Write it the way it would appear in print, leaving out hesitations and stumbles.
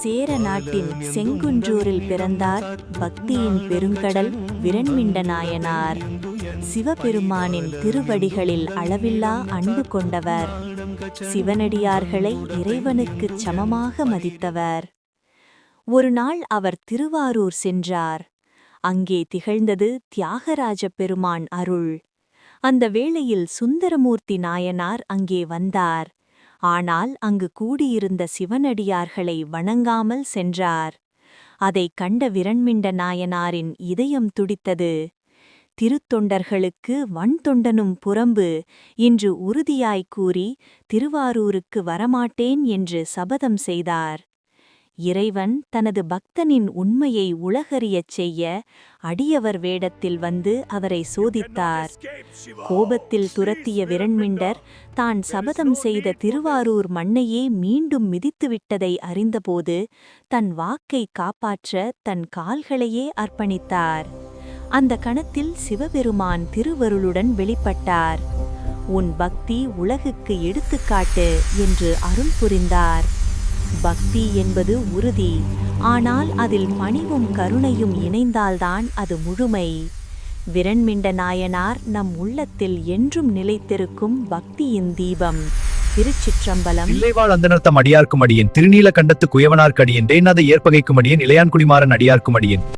சேர நாட்டின் செங்குன்றூரில் பிறந்தார் பக்தியின் பெருங்கடல் விரண்மிண்ட நாயனார். சிவபெருமானின் திருவடிகளில் அளவில்லா அன்பு கொண்டவர். சிவனடியார்களை இறைவனுக்குச் சமமாக மதித்தவர். ஒரு நாள் அவர் திருவாரூர் சென்றார். அங்கே திகழ்ந்தது தியாகராஜ பெருமான் அருள். அந்த வேளையில் சுந்தரமூர்த்தி நாயனார் அங்கே வந்தார். ஆனால் அங்கு கூடியிருந்த சிவனடியார்களை வணங்காமல் சென்றார். அதைக் கண்ட விரண்மிண்ட நாயனாரின் இதயம் துடித்தது. திருத்தொண்டர்களுக்கு வன்தொண்டனும் புறம்பு இன்று உறுதியாய்க் கூறி திருவாரூருக்கு வரமாட்டேன் என்று சபதம் செய்தார். இறைவன் தனது பக்தனின் உண்மையை உலகறியச் செய்ய அடியவர் வேடத்தில் வந்து அவரை சோதித்தார். கோபத்தில் துரத்திய விரண்மிண்டர் தான் சபதம் செய்த திருவாரூர் மண்ணையே மீண்டும் மிதித்துவிட்டதை அறிந்தபோது தன் வாக்கை காப்பாற்ற தன் கால்களையே அர்ப்பணித்தார். அந்த கணத்தில் சிவபெருமான் திருவருளுடன் வெளிப்பட்டார். உன் பக்தி உலகுக்கு எடுத்துக்காட்டு என்று அருள் புரிந்தார். பக்தி என்பது உறுதி, ஆனால் அதில் பணிவும் கருணையும் இணைந்தால்தான் அது முழுமை. விரண்மிண்ட நாயனார் நம் உள்ளத்தில் என்றும் நிலைத்திருக்கும் பக்தியின் தீபம். திருச்சிற்றம்பலம். இல்லைவாழ் அந்தனர்த்தம் அடியார்க்கும் அடியேன், திருநீலகண்டத்து குயவனார்க்கு அடியேன், தேநாத ஏற்பகைக்கும் அடியேன், இளையான்குடிமாறன் அடியார்க்கும் அடியேன்.